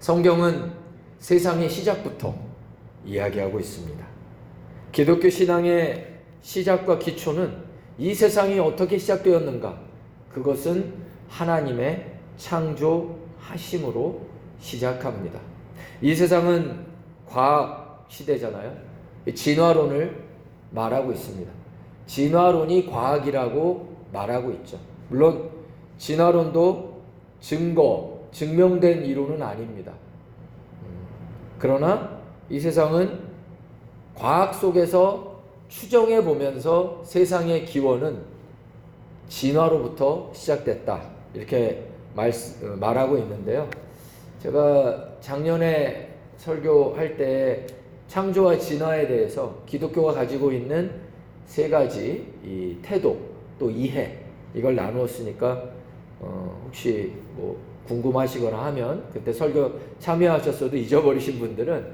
성경은 세상의 시작부터 이야기하고 있습니다. 기독교 신앙의 시작과 기초는 이 세상이 어떻게 시작되었는가? 그것은 하나님의 창조하심으로 시작합니다. 이 세상은 과학 시대잖아요. 진화론을 말하고 있습니다. 진화론이 과학이라고 말하고 있죠. 물론 진화론도 증명된 이론은 아닙니다. 그러나 이 세상은 과학 속에서 추정해 보면서 세상의 기원은 진화로부터 시작됐다, 이렇게 말하고 있는데요. 제가 작년에 설교할 때 창조와 진화에 대해서 기독교가 가지고 있는 세 가지 이 태도 또 이해, 이걸 나누었으니까 혹시 뭐 궁금하시거나 하면 그때 설교 참여하셨어도 잊어버리신 분들은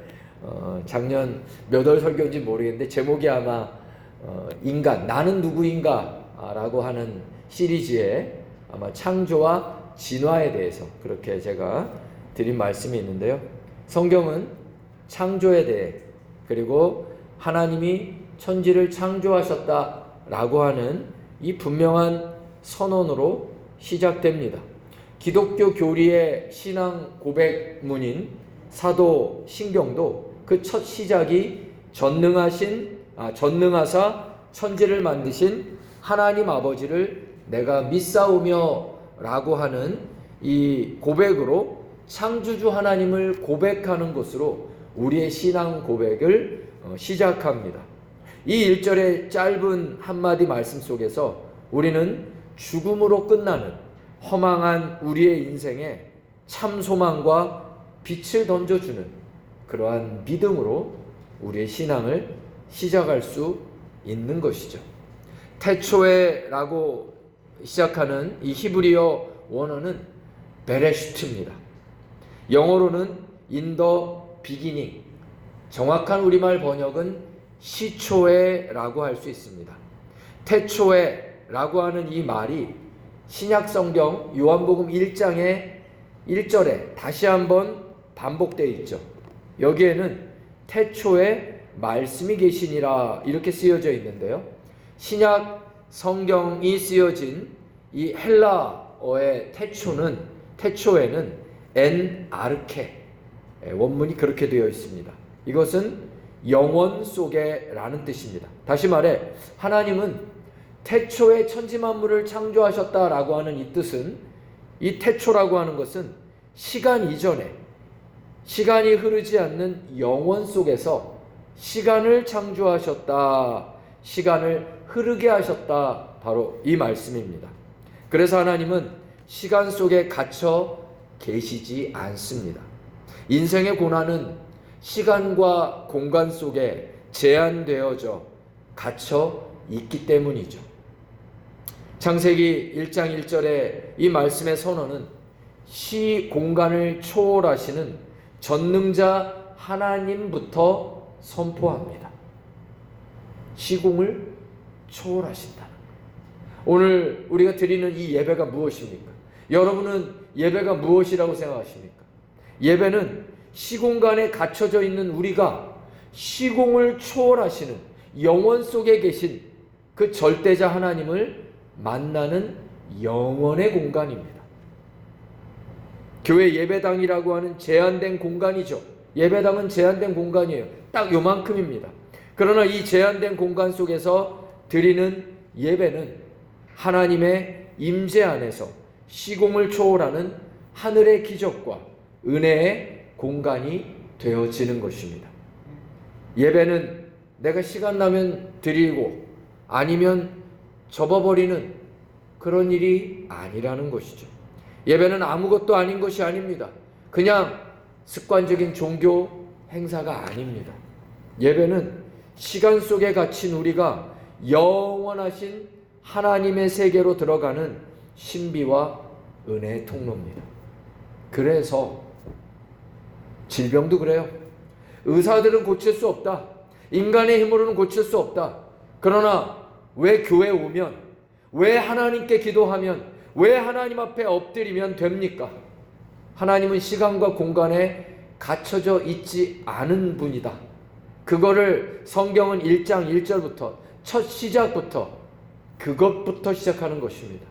작년 몇 월 설교인지 모르겠는데 제목이 아마 인간, 나는 누구인가 라고 하는 시리즈에 아마 창조와 진화에 대해서 그렇게 제가 드린 말씀이 있는데요. 성경은 창조에 대해, 그리고 하나님이 천지를 창조하셨다라고 하는 이 분명한 선언으로 시작됩니다. 기독교 교리의 신앙 고백문인 사도 신경도 그 첫 시작이 전능하사 천지를 만드신 하나님 아버지를 내가 믿사오며 라고 하는 이 고백으로 창조주 하나님을 고백하는 것으로 우리의 신앙 고백을 시작합니다. 이 1절의 짧은 한마디 말씀 속에서 우리는 죽음으로 끝나는 허망한 우리의 인생에 참 소망과 빛을 던져주는 그러한 믿음으로 우리의 신앙을 시작할 수 있는 것이죠. 태초에라고 시작하는 이 히브리어 원어는 베레시트입니다. 영어로는 in the beginning, 정확한 우리말 번역은 시초에라고 할 수 있습니다. 태초에라고 하는 이 말이 신약성경 요한복음 1장의 1절에 다시 한번 반복되어 있죠. 여기에는 태초에 말씀이 계시니라 이렇게 쓰여져 있는데요. 신약 성경이 쓰여진 이 헬라어의 태초에는 엔 아르케, 원문이 그렇게 되어 있습니다. 이것은 영원 속에 라는 뜻입니다. 다시 말해 하나님은 태초에 천지만물을 창조하셨다라고 하는 이 뜻은, 이 태초라고 하는 것은 시간 이전에, 시간이 흐르지 않는 영원 속에서 시간을 창조하셨다, 시간을 흐르게 하셨다, 바로 이 말씀입니다. 그래서 하나님은 시간 속에 갇혀 계시지 않습니다. 인생의 고난은 시간과 공간 속에 제한되어져 갇혀 있기 때문이죠. 창세기 1장 1절의 이 말씀의 선언은 시 공간을 초월하시는 전능자 하나님부터 선포합니다. 시공을 초월하신다는 것. 오늘 우리가 드리는 이 예배가 무엇입니까? 여러분은 예배가 무엇이라고 생각하십니까? 예배는 시공간에 갇혀져 있는 우리가 시공을 초월하시는 영원 속에 계신 그 절대자 하나님을 만나는 영원의 공간입니다. 교회 예배당이라고 하는 제한된 공간이죠. 예배당은 제한된 공간이에요. 딱 요만큼입니다. 그러나 이 제한된 공간 속에서 드리는 예배는 하나님의 임재 안에서 시공을 초월하는 하늘의 기적과 은혜의 공간이 되어지는 것입니다. 예배는 내가 시간 나면 드리고 아니면 접어버리는 그런 일이 아니라는 것이죠. 예배는 아무것도 아닌 것이 아닙니다. 그냥 습관적인 종교 행사가 아닙니다. 예배는 시간 속에 갇힌 우리가 영원하신 하나님의 세계로 들어가는 신비와 은혜의 통로입니다. 그래서 질병도 그래요. 의사들은 고칠 수 없다. 인간의 힘으로는 고칠 수 없다. 그러나 왜 교회에 오면, 왜 하나님께 기도하면, 왜 하나님 앞에 엎드리면 됩니까? 하나님은 시간과 공간에 갇혀져 있지 않은 분이다. 그거를 성경은 1장 1절부터 첫 시작부터 그것부터 시작하는 것입니다.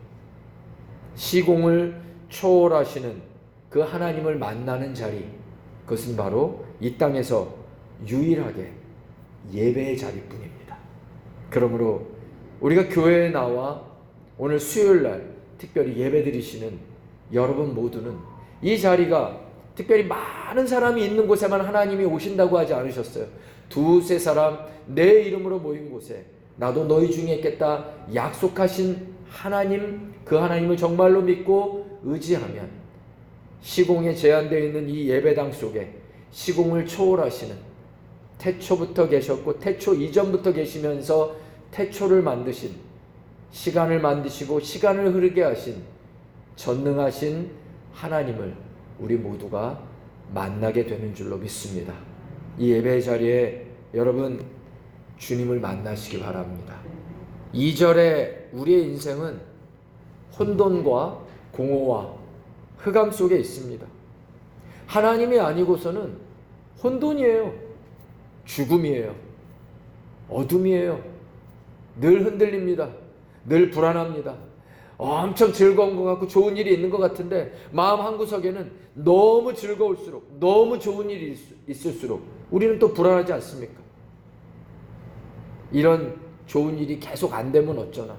시공을 초월하시는 그 하나님을 만나는 자리, 그것은 바로 이 땅에서 유일하게 예배의 자리뿐입니다. 그러므로 우리가 교회에 나와 오늘 수요일날 특별히 예배 드리시는 여러분 모두는 이 자리가 특별히 많은 사람이 있는 곳에만 하나님이 오신다고 하지 않으셨어요. 두세 사람 내 이름으로 모인 곳에 나도 너희 중에 있겠다 약속하신 하나님, 그 하나님을 정말로 믿고 의지하면 시공에 제한되어 있는 이 예배당 속에 시공을 초월하시는, 태초부터 계셨고 태초 이전부터 계시면서 태초를 만드신, 시간을 만드시고 시간을 흐르게 하신 전능하신 하나님을 우리 모두가 만나게 되는 줄로 믿습니다. 이 예배 자리에 여러분 주님을 만나시기 바랍니다. 2절에 우리의 인생은 혼돈과 공허와 흑암 속에 있습니다. 하나님이 아니고서는 혼돈이에요. 죽음이에요. 어둠이에요. 늘 흔들립니다. 늘 불안합니다. 엄청 즐거운 것 같고 좋은 일이 있는 것 같은데 마음 한구석에는 너무 즐거울수록, 너무 좋은 일이 있을수록 우리는 또 불안하지 않습니까? 이런 좋은 일이 계속 안 되면 어쩌나.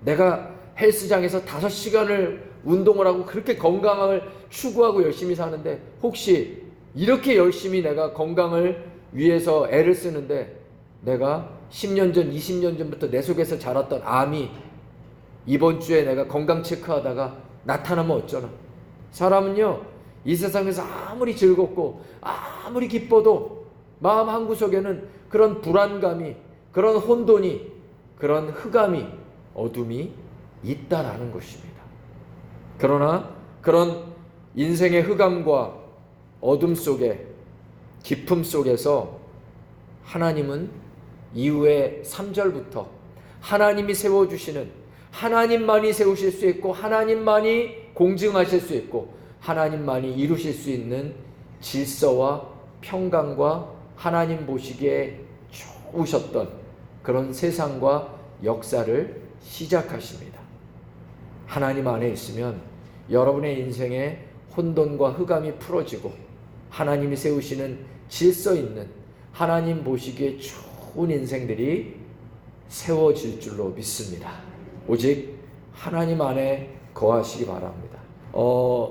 내가 헬스장에서 5시간을 운동을 하고 그렇게 건강을 추구하고 열심히 사는데 혹시 이렇게 열심히 내가 건강을 위해서 애를 쓰는데 내가 10년 전, 20년 전부터 내 속에서 자랐던 암이 이번 주에 내가 건강 체크하다가 나타나면 어쩌나. 사람은요, 이 세상에서 아무리 즐겁고 아무리 기뻐도 마음 한구석에는 그런 불안감이, 그런 혼돈이, 그런 흑암이, 어둠이 있다라는 것입니다. 그러나 그런 인생의 흑암과 어둠 속에, 깊음 속에서 하나님은 이후에 3절부터 하나님이 세워주시는, 하나님만이 세우실 수 있고 하나님만이 공증하실 수 있고 하나님만이 이루실 수 있는 질서와 평강과 하나님 보시기에 좋으셨던 그런 세상과 역사를 시작하십니다. 하나님 안에 있으면 여러분의 인생의 혼돈과 흑암이 풀어지고 하나님이 세우시는 질서 있는, 하나님 보시기에 좋은 인생들이 세워질 줄로 믿습니다. 오직 하나님 안에 거하시기 바랍니다.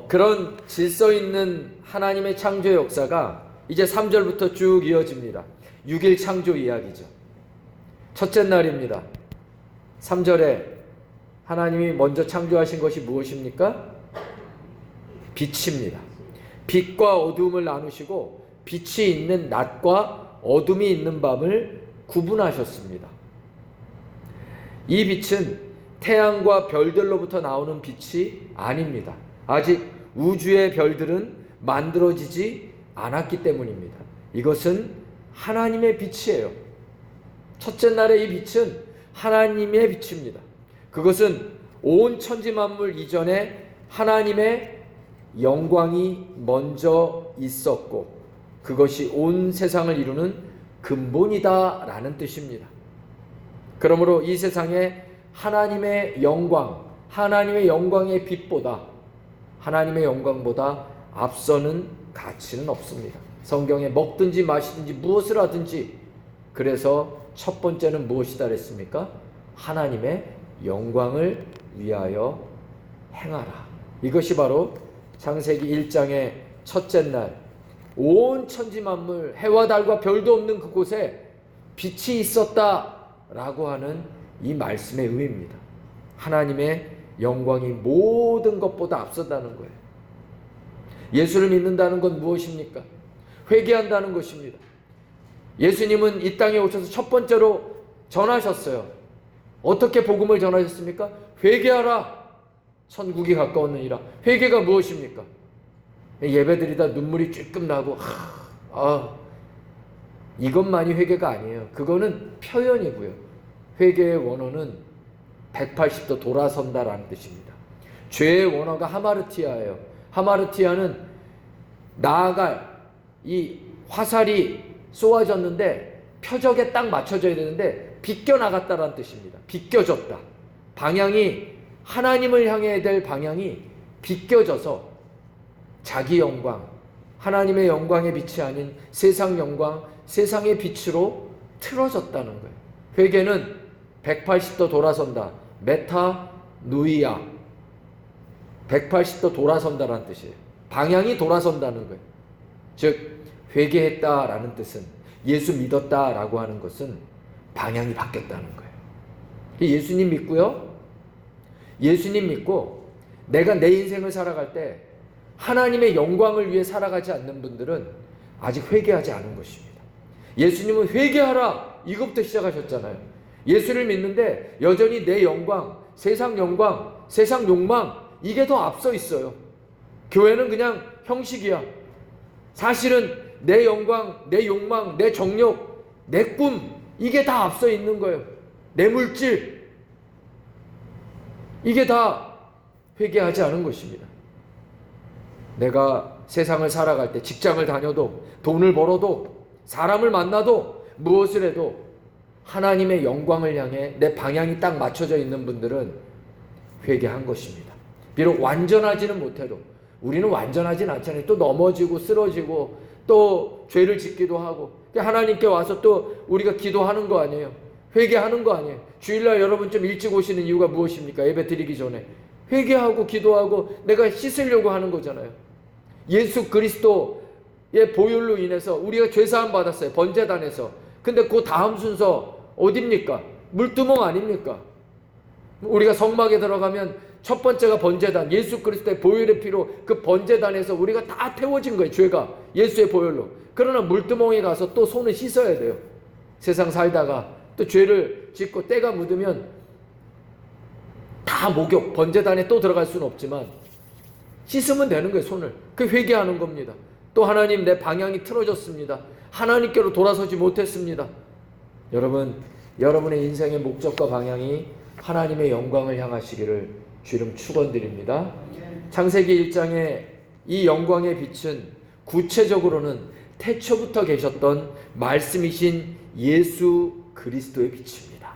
그런 질서 있는 하나님의 창조의 역사가 이제 3절부터 쭉 이어집니다. 6일 창조 이야기죠. 첫째 날입니다. 3절에 하나님이 먼저 창조하신 것이 무엇입니까? 빛입니다. 빛과 어둠을 나누시고 빛이 있는 낮과 어둠이 있는 밤을 구분하셨습니다. 이 빛은 태양과 별들로부터 나오는 빛이 아닙니다. 아직 우주의 별들은 만들어지지 않았기 때문입니다. 이것은 하나님의 빛이에요. 첫째 날의 이 빛은 하나님의 빛입니다. 그것은 온 천지 만물 이전에 하나님의 영광이 먼저 있었고 그것이 온 세상을 이루는 근본이다라는 뜻입니다. 그러므로 이 세상에 하나님의 영광, 하나님의 영광의 빛보다, 하나님의 영광보다 앞서는 가치는 없습니다. 성경에 먹든지 마시든지 무엇을 하든지, 그래서 첫 번째는 무엇이다 그랬습니까? 하나님의 영광을 위하여 행하라. 이것이 바로 창세기 1장의 첫째 날, 온 천지 만물, 해와 달과 별도 없는 그곳에 빛이 있었다라고 하는 이 말씀의 의미입니다. 하나님의 영광이 모든 것보다 앞선다는 거예요. 예수를 믿는다는 건 무엇입니까? 회개한다는 것입니다. 예수님은 이 땅에 오셔서 첫 번째로 전하셨어요. 어떻게 복음을 전하셨습니까? 회개하라, 천국이 가까웠느니라. 회개가 무엇입니까? 예배드리다 눈물이 찔끔 나고 이것만이 회개가 아니에요. 그거는 표현이고요. 회개의 원어는 180도 돌아선다라는 뜻입니다. 죄의 원어가 하마르티아예요. 하마르티아는 나아갈 이 화살이 쏘아졌는데 표적에 딱 맞춰져야 되는데 비껴나갔다라는 뜻입니다. 비껴졌다. 방향이 하나님을 향해야 될 방향이 비껴져서 자기 영광, 하나님의 영광의 빛이 아닌 세상 영광, 세상의 빛으로 틀어졌다는 거예요. 회개는 180도 돌아선다. 메타누이아. 180도 돌아선다라는 뜻이에요. 방향이 돌아선다는 거예요. 즉 회개했다라는 뜻은 예수 믿었다라고 하는 것은 방향이 바뀌었다는 거예요. 예수님 믿고요. 예수님 믿고 내가 내 인생을 살아갈 때 하나님의 영광을 위해 살아가지 않는 분들은 아직 회개하지 않은 것입니다. 예수님은 회개하라 이것부터 시작하셨잖아요. 예수를 믿는데 여전히 내 영광, 세상 욕망 이게 더 앞서 있어요. 교회는 그냥 형식이야. 사실은 내 영광, 내 욕망, 내 정욕, 내 꿈 이게 다 앞서 있는 거예요. 내 물질 이게 다 회개하지 않은 것입니다. 내가 세상을 살아갈 때 직장을 다녀도 돈을 벌어도 사람을 만나도 무엇을 해도 하나님의 영광을 향해 내 방향이 딱 맞춰져 있는 분들은 회개한 것입니다. 비록 완전하지는 못해도 우리는 완전하진 않잖아요. 또 넘어지고 쓰러지고 또 죄를 짓기도 하고 하나님께 와서 또 우리가 기도하는 거 아니에요. 회개하는 거 아니에요. 주일날 여러분 좀 일찍 오시는 이유가 무엇입니까? 예배 드리기 전에 회개하고 기도하고 내가 씻으려고 하는 거잖아요. 예수 그리스도의 보혈로 인해서 우리가 죄사함 받았어요. 번제단에서. 근데 그 다음 순서 어딥니까? 물두멍 아닙니까? 우리가 성막에 들어가면 첫 번째가 번제단, 예수 그리스도의 보혈의 피로 그 번제단에서 우리가 다 태워진 거예요. 죄가 예수의 보혈로. 그러나 물두멍에 가서 또 손을 씻어야 돼요. 세상 살다가 또 죄를 짓고 때가 묻으면 다 목욕, 번제단에 또 들어갈 수는 없지만 씻으면 되는 거예요. 손을. 그 회개하는 겁니다. 또 하나님 내 방향이 틀어졌습니다. 하나님께로 돌아서지 못했습니다. 여러분, 여러분의 인생의 목적과 방향이 하나님의 영광을 향하시기를 주름 축원드립니다. 창세기 1장의 이 영광의 빛은 구체적으로는 태초부터 계셨던 말씀이신 예수 그리스도의 빛입니다.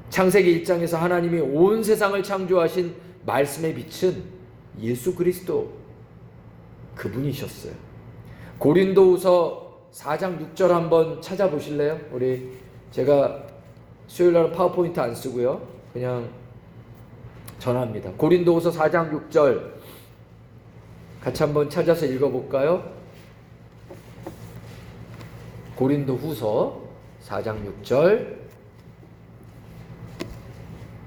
창세기 1장에서 하나님이 온 세상을 창조하신 말씀의 빛은 예수 그리스도 그분이셨어요. 고린도후서 4장 6절 한번 찾아보실래요? 제가 수요일날 파워포인트 안 쓰고요. 그냥 전합니다. 고린도후서 4장 6절 같이 한번 찾아서 읽어볼까요? 고린도후서 4장 6절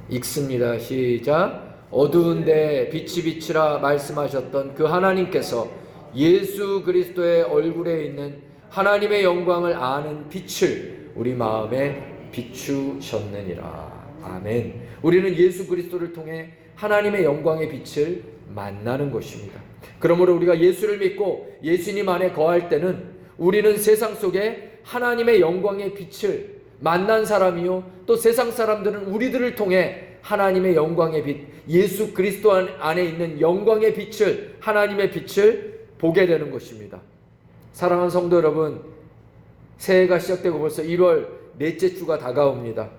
읽습니다. 시작. 어두운데 빛이 비치라 말씀하셨던 그 하나님께서 예수 그리스도의 얼굴에 있는 하나님의 영광을 아는 빛을 우리 마음에 비추셨느니라. 아멘. 우리는 예수 그리스도를 통해 하나님의 영광의 빛을 만나는 것입니다. 그러므로 우리가 예수를 믿고 예수님 안에 거할 때는 우리는 세상 속에 하나님의 영광의 빛을 만난 사람이요, 또 세상 사람들은 우리들을 통해 하나님의 영광의 빛, 예수 그리스도 안에 있는 영광의 빛을, 하나님의 빛을 보게 되는 것입니다. 사랑하는 성도 여러분, 새해가 시작되고 벌써 1월 넷째 주가 다가옵니다.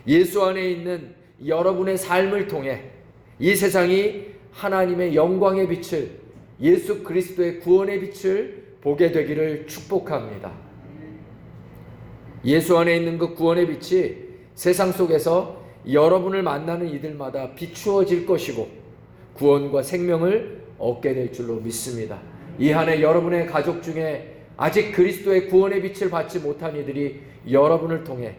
예수 안에 있는 여러분의 삶을 통해 이 세상이 하나님의 영광의 빛을, 예수 그리스도의 구원의 빛을 보게 되기를 축복합니다. 예수 안에 있는 그 구원의 빛이 세상 속에서 여러분을 만나는 이들마다 비추어질 것이고 구원과 생명을 얻게 될 줄로 믿습니다. 이 한 해 여러분의 가족 중에 아직 그리스도의 구원의 빛을 받지 못한 이들이 여러분을 통해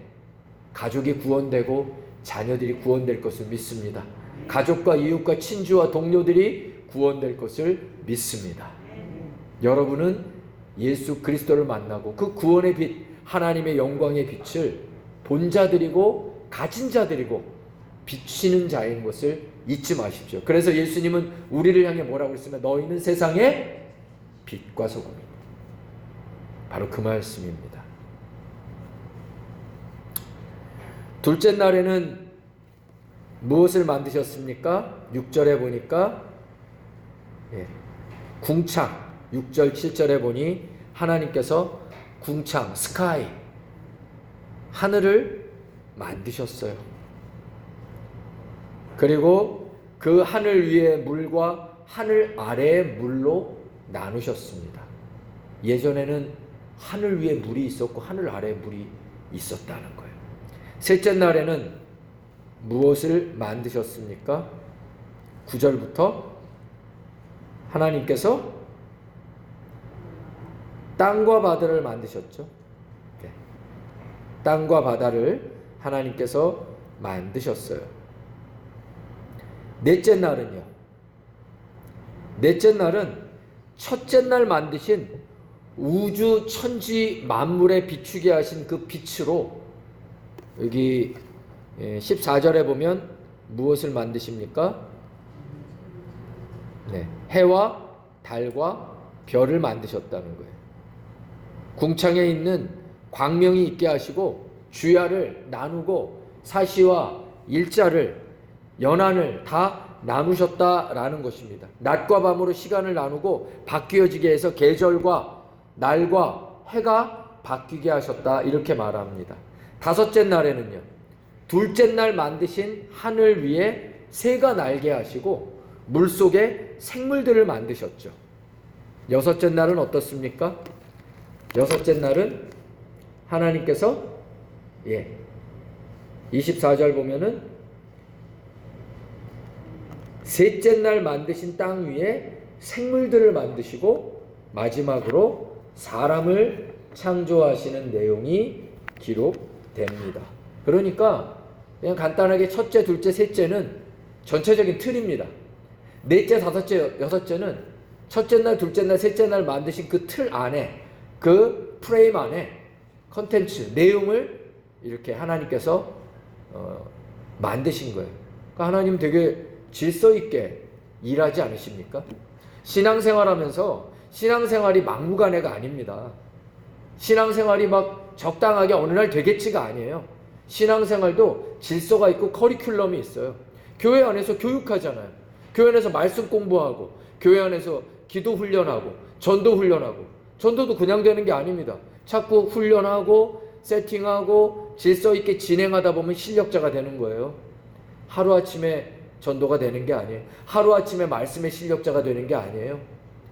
가족이 구원되고 자녀들이 구원될 것을 믿습니다. 가족과 이웃과 친주와 동료들이 구원될 것을 믿습니다. 여러분은 예수 그리스도를 만나고 그 구원의 빛, 하나님의 영광의 빛을 본 자들이고 가진 자들이고 비치는 자인 것을 잊지 마십시오. 그래서 예수님은 우리를 향해 뭐라고 했으면 너희는 세상의 빛과 소금이다. 바로 그 말씀입니다. 둘째 날에는 무엇을 만드셨습니까? 6절에 보니까 예. 궁창 6절 7절에 보니 하나님께서 궁창 스카이 하늘을 만드셨어요. 그리고 그 하늘 위의 물과 하늘 아래의 물로 나누셨습니다. 예전에는 하늘 위에 물이 있었고 하늘 아래에 물이 있었다는 거예요. 셋째 날에는 무엇을 만드셨습니까? 9절부터 하나님께서 땅과 바다를 만드셨죠. 땅과 바다를 하나님께서 만드셨어요. 넷째 날은요. 넷째 날은 첫째 날 만드신 우주 천지 만물에 비추게 하신 그 빛으로 여기 14절에 보면 무엇을 만드십니까? 네, 해와 달과 별을 만드셨다는 거예요. 궁창에 있는 광명이 있게 하시고 주야를 나누고 사시와 일자를 연한을 다 나누셨다라는 것입니다. 낮과 밤으로 시간을 나누고 바뀌어지게 해서 계절과 날과 해가 바뀌게 하셨다 이렇게 말합니다. 다섯째 날에는요. 둘째 날 만드신 하늘 위에 새가 날게 하시고 물속에 생물들을 만드셨죠. 여섯째 날은 어떻습니까? 여섯째 날은 하나님께서 24절 보면은 셋째 날 만드신 땅 위에 생물들을 만드시고 마지막으로 사람을 창조하시는 내용이 기록됩니다. 그러니까 그냥 간단하게 첫째, 둘째, 셋째는 전체적인 틀입니다. 넷째, 다섯째, 여섯째는 첫째 날, 둘째 날, 셋째 날 만드신 그 틀 안에 그 프레임 안에 컨텐츠, 내용을 이렇게 하나님께서 만드신 거예요. 그러니까 하나님 되게 질서 있게 일하지 않으십니까? 신앙생활하면서 신앙생활이 막무가내가 아닙니다. 신앙생활이 막 적당하게 어느 날 되겠지가 아니에요. 신앙생활도 질서가 있고 커리큘럼이 있어요. 교회 안에서 교육하잖아요. 교회 안에서 말씀 공부하고 교회 안에서 기도 훈련하고 전도 훈련하고 전도도 그냥 되는 게 아닙니다. 자꾸 훈련하고 세팅하고 질서 있게 진행하다 보면 실력자가 되는 거예요. 하루아침에 전도가 되는 게 아니에요. 하루아침에 말씀의 실력자가 되는 게 아니에요.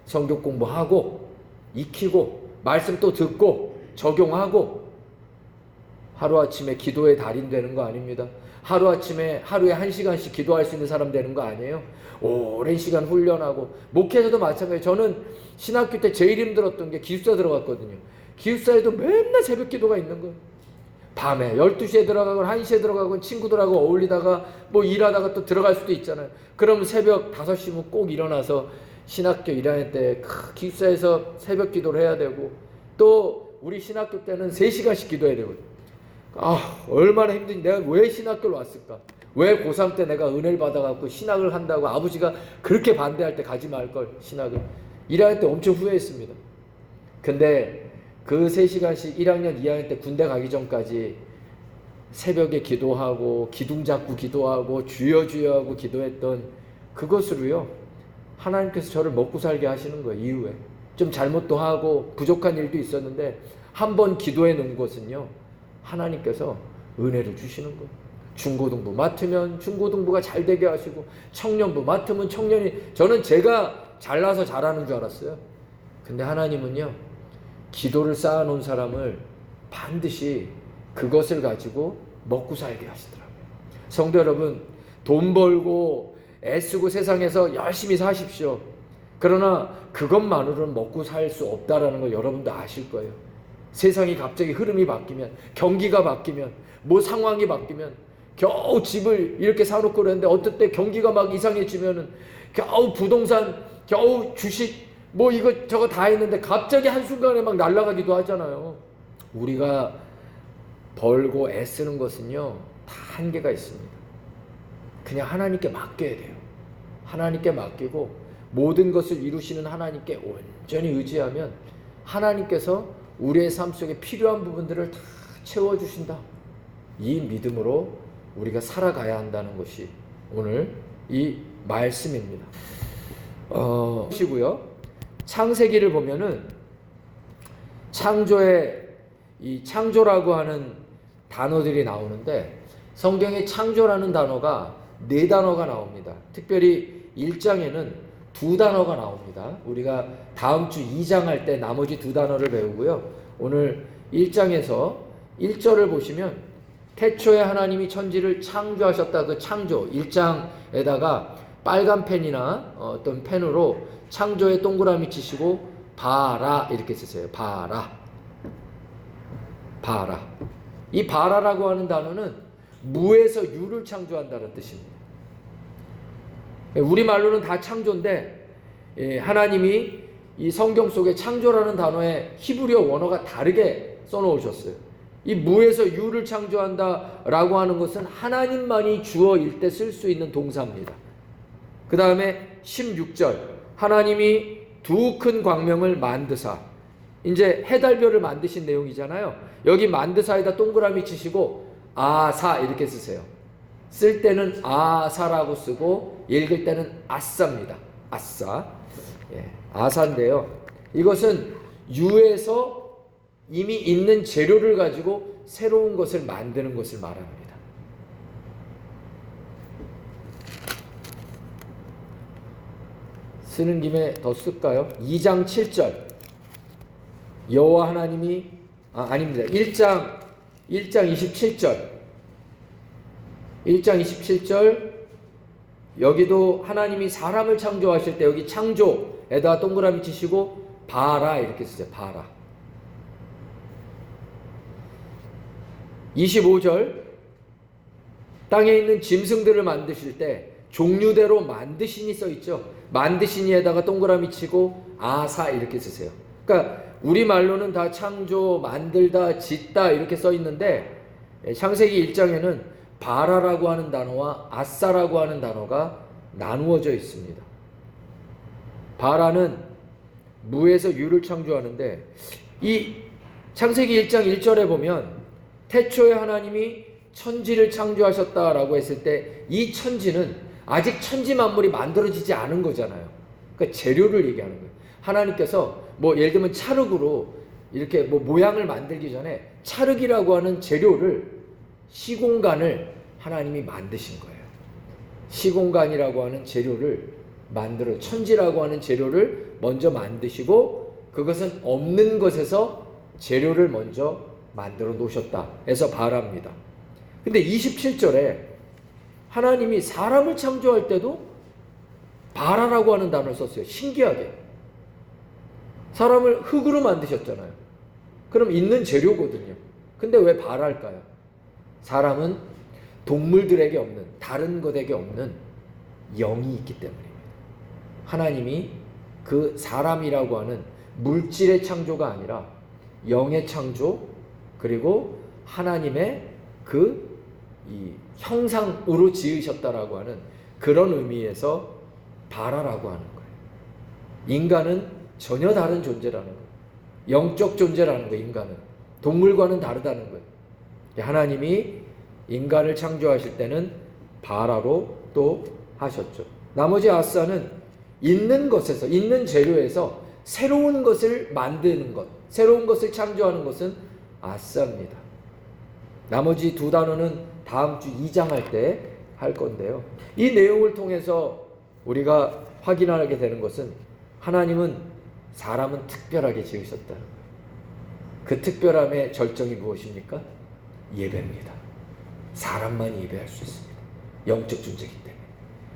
성경 공부하고 익히고 말씀 또 듣고 적용하고 하루아침에 기도의 달인 되는 거 아닙니다. 하루아침에 하루에 1시간씩 기도할 수 있는 사람 되는 거 아니에요. 오랜 시간 훈련하고 목회에서도 마찬가지예요. 저는 신학교 때 제일 힘들었던 게 기숙사 들어갔거든요. 기숙사에도 맨날 새벽 기도가 있는 거예요. 밤에 12시에 들어가건 1시에 들어가건 친구들하고 어울리다가 뭐 일하다가 또 들어갈 수도 있잖아요. 그러면 새벽 5시면 꼭 일어나서 신학교 1학년 때 기숙사에서 새벽 기도를 해야 되고 또 우리 신학교 때는 3시간씩 기도해야 되거든요. 얼마나 힘든지 내가 왜 신학교를 왔을까? 왜 고3 때 내가 은혜를 받아갖고 신학을 한다고 아버지가 그렇게 반대할 때 가지 말걸 신학을 1학년 때 엄청 후회했습니다. 근데 그 3시간씩 1학년 2학년 때 군대 가기 전까지 새벽에 기도하고 기둥 잡고 기도하고 주여 주여 하고 기도했던 그것으로요 하나님께서 저를 먹고 살게 하시는 거예요. 이후에 좀 잘못도 하고 부족한 일도 있었는데 한번 기도해 놓은 것은요 하나님께서 은혜를 주시는 거예요. 중고등부 맡으면 중고등부가 잘 되게 하시고 청년부 맡으면 청년이 저는 제가 잘나서 잘하는 줄 알았어요. 근데 하나님은요 기도를 쌓아놓은 사람을 반드시 그것을 가지고 먹고 살게 하시더라고요. 성도 여러분 돈 벌고 애쓰고 세상에서 열심히 사십시오. 그러나 그것만으로는 먹고 살 수 없다라는 걸 여러분도 아실 거예요. 세상이 갑자기 흐름이 바뀌면 경기가 바뀌면 뭐 상황이 바뀌면 겨우 집을 이렇게 사놓고 그랬는데 어떨 때 경기가 막 이상해지면은 겨우 부동산 겨우 주식 뭐 이거 저거 다 했는데 갑자기 한순간에 막 날아가기도 하잖아요. 우리가 벌고 애쓰는 것은요 다 한계가 있습니다. 그냥 하나님께 맡겨야 돼요. 하나님께 맡기고 모든 것을 이루시는 하나님께 온전히 의지하면 하나님께서 우리의 삶 속에 필요한 부분들을 다 채워주신다. 이 믿음으로 우리가 살아가야 한다는 것이 오늘 이 말씀입니다. 시고요. 창세기를 보면은 창조의 이 창조라고 하는 단어들이 나오는데 성경에 창조라는 단어가 4단어가 나옵니다. 특별히 1장에는 2단어가 나옵니다. 우리가 다음 주 2장 할 때 나머지 2단어를 배우고요. 오늘 1장에서 1절을 보시면 태초에 하나님이 천지를 창조하셨다. 그 창조 1장에다가 빨간 펜이나 어떤 펜으로 창조에 동그라미 치시고 봐라 이렇게 쓰세요. 봐라. 봐라. 이 봐라라고 하는 단어는 무에서 유를 창조한다는 뜻입니다. 우리말로는 다 창조인데 하나님이 이 성경 속에 창조라는 단어에 히브리어 원어가 다르게 써놓으셨어요. 이 무에서 유를 창조한다라고 하는 것은 하나님만이 주어일 때 쓸 수 있는 동사입니다. 그 다음에 16절 하나님이 두 큰 광명을 만드사, 이제 해달별을 만드신 내용이잖아요. 여기 만드사에다 동그라미 치시고 아사 이렇게 쓰세요. 쓸 때는 아사라고 쓰고 읽을 때는 아싸입니다. 아싸. 아사인데요. 이것은 유에서 이미 있는 재료를 가지고 새로운 것을 만드는 것을 말합니다. 쓰는 김에 더 쓸까요? 2장 7절 여호와 하나님이 아닙니다. 1장 27절 1장 27절 여기도 하나님이 사람을 창조하실 때 여기 창조에다 동그라미 치시고 봐라 이렇게 쓰세요. 봐라. 25절 땅에 있는 짐승들을 만드실 때 종류대로 만드시니 써있죠. 만드시니에다가 동그라미 치고 아사 이렇게 쓰세요. 그러니까 우리말로는 다 창조, 만들다, 짓다 이렇게 써있는데 창세기 1장에는 바라라고 하는 단어와 아싸라고 하는 단어가 나누어져 있습니다. 바라는 무에서 유를 창조하는데 이 창세기 1장 1절에 보면 태초에 하나님이 천지를 창조하셨다라고 했을 때 이 천지는 아직 천지 만물이 만들어지지 않은 거잖아요. 그러니까 재료를 얘기하는 거예요. 하나님께서 뭐 예를 들면 찰흙으로 이렇게 뭐 모양을 만들기 전에 찰흙이라고 하는 재료를 시공간을 하나님이 만드신 거예요. 시공간이라고 하는 재료를 만들어 천지라고 하는 재료를 먼저 만드시고 그것은 없는 것에서 재료를 먼저 만들어 놓으셨다 해서 바랍니다. 근데 27절에 하나님이 사람을 창조할 때도 바라라고 하는 단어를 썼어요. 신기하게. 사람을 흙으로 만드셨잖아요. 그럼 있는 재료거든요. 근데 왜 바랄까요? 사람은 동물들에게 없는, 다른 것에게 없는 영이 있기 때문입니다. 하나님이 그 사람이라고 하는 물질의 창조가 아니라 영의 창조, 그리고 하나님의 이 형상으로 지으셨다라고 하는 그런 의미에서 바라라고 하는 거예요. 인간은 전혀 다른 존재라는 거예요. 영적 존재라는 거예요. 인간은 동물과는 다르다는 거예요. 하나님이 인간을 창조하실 때는 바라로 또 하셨죠. 나머지 아싸는 있는 것에서, 있는 재료에서 새로운 것을 만드는 것, 새로운 것을 창조하는 것은 아싸입니다. 나머지 2단어는 다음 주 2장 할 때 할 건데요. 이 내용을 통해서 우리가 확인하게 되는 것은 하나님은 사람은 특별하게 지으셨다는 거예요. 그 특별함의 절정이 무엇입니까? 예배입니다. 사람만 예배할 수 있습니다. 영적 존재이기 때문에.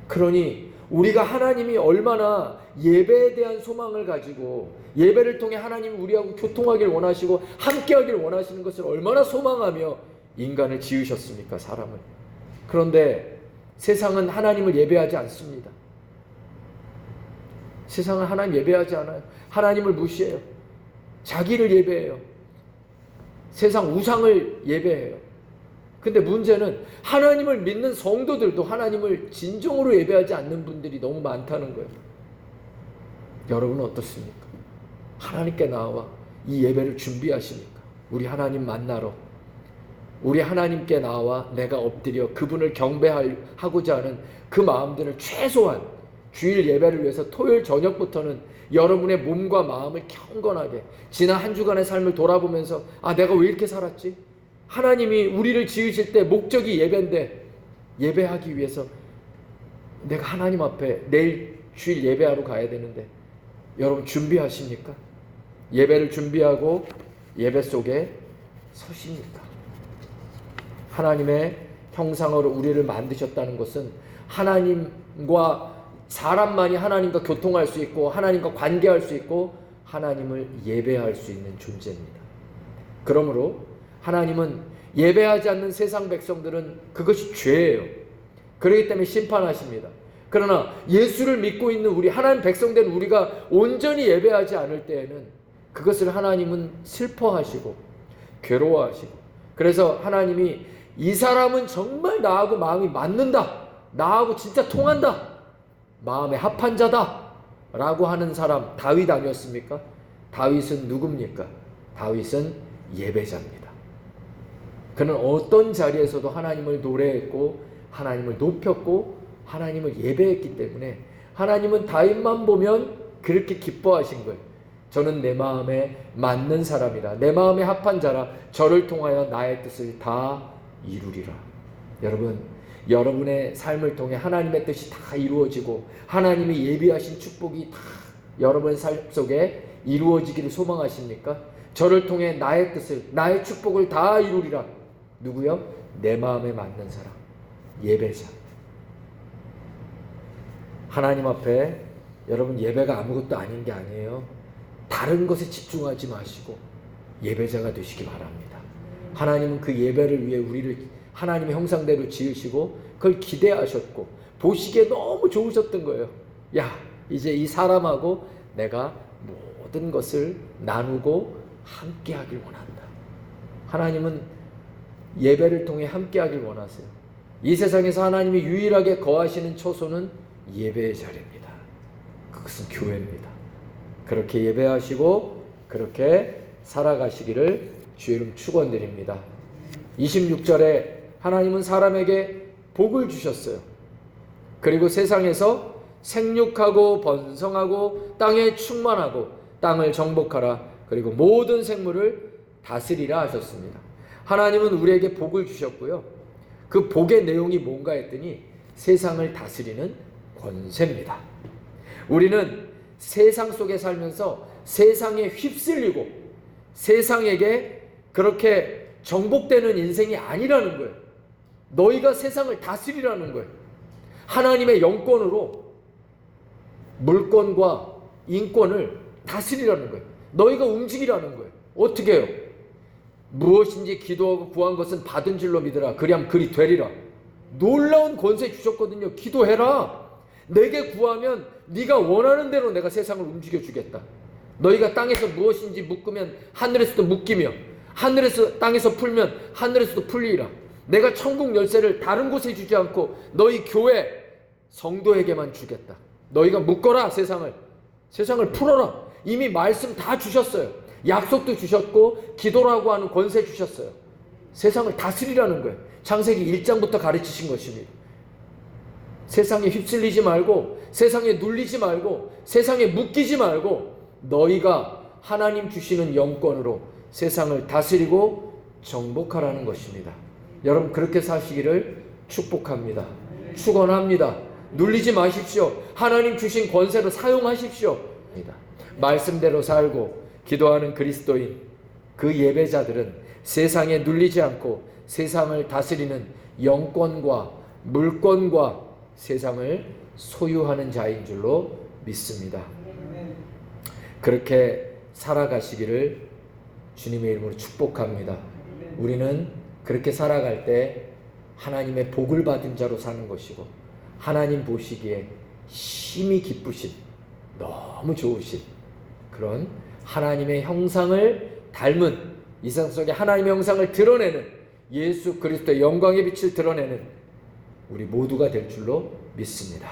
그러니 우리가 하나님이 얼마나 예배에 대한 소망을 가지고 예배를 통해 하나님이 우리하고 교통하길 원하시고 함께하길 원하시는 것을 얼마나 소망하며 인간을 지으셨습니까? 사람을. 그런데 세상은 하나님을 예배하지 않습니다. 세상은 하나님 예배하지 않아요. 하나님을 무시해요. 자기를 예배해요. 세상 우상을 예배해요. 근데 문제는 하나님을 믿는 성도들도 하나님을 진정으로 예배하지 않는 분들이 너무 많다는 거예요. 여러분은 어떻습니까? 하나님께 나와 이 예배를 준비하십니까? 우리 하나님 만나러 우리 하나님께 나와 내가 엎드려 그분을 경배하고자 하는 그 마음들을 최소한 주일 예배를 위해서 토요일 저녁부터는 여러분의 몸과 마음을 경건하게 지난 한 주간의 삶을 돌아보면서 내가 왜 이렇게 살았지? 하나님이 우리를 지으실 때 목적이 예배인데 예배하기 위해서 내가 하나님 앞에 내일 주일 예배하러 가야 되는데 여러분 준비하십니까? 예배를 준비하고 예배 속에 서십니까? 하나님의 형상으로 우리를 만드셨다는 것은 하나님과 사람만이 하나님과 교통할 수 있고 하나님과 관계할 수 있고 하나님을 예배할 수 있는 존재입니다. 그러므로 하나님은 예배하지 않는 세상 백성들은 그것이 죄예요. 그렇기 때문에 심판하십니다. 그러나 예수를 믿고 있는 우리 하나님 백성된 우리가 온전히 예배하지 않을 때에는 그것을 하나님은 슬퍼하시고 괴로워하시고, 그래서 하나님이 이 사람은 정말 나하고 마음이 맞는다, 나하고 진짜 통한다, 마음에 합한 자다 라고 하는 사람 다윗 아니었습니까? 다윗은 누굽니까? 다윗은 예배자입니다. 그는 어떤 자리에서도 하나님을 노래했고 하나님을 높였고 하나님을 예배했기 때문에 하나님은 다윗만 보면 그렇게 기뻐하신 거예요. 저는 내 마음에 맞는 사람이라, 내 마음에 합한 자라, 저를 통하여 나의 뜻을 다 이루리라. 여러분, 여러분의 삶을 통해 하나님의 뜻이 다 이루어지고 하나님이 예비하신 축복이 다 여러분의 삶 속에 이루어지기를 소망하십니까? 저를 통해 나의 뜻을, 나의 축복을 다 이루리라. 누구요? 내 마음에 맞는 사람, 예배자. 하나님 앞에 여러분 예배가 아무것도 아닌 게 아니에요. 다른 것에 집중하지 마시고 예배자가 되시기 바랍니다. 하나님은 그 예배를 위해 우리를 하나님의 형상대로 지으시고 그걸 기대하셨고 보시기에 너무 좋으셨던 거예요. 야, 이제 이 사람하고 내가 모든 것을 나누고 함께 하길 원한다. 하나님은 예배를 통해 함께 하길 원하세요. 이 세상에서 하나님이 유일하게 거하시는 처소는 예배의 자리입니다. 그것은 교회입니다. 그렇게 예배하시고 그렇게 살아가시기를 주의 이름 축원드립니다. 26절에 하나님은 사람에게 복을 주셨어요. 그리고 세상에서 생육하고 번성하고 땅에 충만하고 땅을 정복하라, 그리고 모든 생물을 다스리라 하셨습니다. 하나님은 우리에게 복을 주셨고요. 그 복의 내용이 뭔가 했더니 세상을 다스리는 권세입니다. 우리는 세상 속에 살면서 세상에 휩쓸리고 세상에게 그렇게 정복되는 인생이 아니라는 거예요. 너희가 세상을 다스리라는 거예요. 하나님의 영권으로 물권과 인권을 다스리라는 거예요. 너희가 움직이라는 거예요. 어떻게 해요? 무엇인지 기도하고 구한 것은 받은 줄로 믿으라. 그리하면 그리 되리라. 놀라운 권세 주셨거든요. 기도해라. 내게 구하면 네가 원하는 대로 내가 세상을 움직여 주겠다. 너희가 땅에서 무엇인지 묶으면 하늘에서도 묶이며 하늘에서 땅에서 풀면 하늘에서도 풀리리라. 내가 천국 열쇠를 다른 곳에 주지 않고 너희 교회 성도에게만 주겠다. 너희가 묶어라. 세상을 풀어라. 이미 말씀 다 주셨어요. 약속도 주셨고 기도라고 하는 권세 주셨어요. 세상을 다스리라는 거예요. 창세기 1장부터 가르치신 것입니다. 세상에 휩쓸리지 말고 세상에 눌리지 말고 세상에 묶이지 말고 너희가 하나님 주시는 영권으로 세상을 다스리고 정복하라는 것입니다. 여러분, 그렇게 사시기를 축복합니다. 축원합니다. 눌리지 마십시오. 하나님 주신 권세로 사용하십시오. 말씀대로 살고 기도하는 그리스도인, 그 예배자들은 세상에 눌리지 않고 세상을 다스리는 영권과 물권과 세상을 소유하는 자인 줄로 믿습니다. 그렇게 살아가시기를 주님의 이름으로 축복합니다. 우리는 그렇게 살아갈 때 하나님의 복을 받은 자로 사는 것이고 하나님 보시기에 심히 기쁘신, 너무 좋으신 그런 하나님의 형상을 닮은, 이 세상 속에 하나님의 형상을 드러내는, 예수 그리스도의 영광의 빛을 드러내는 우리 모두가 될 줄로 믿습니다.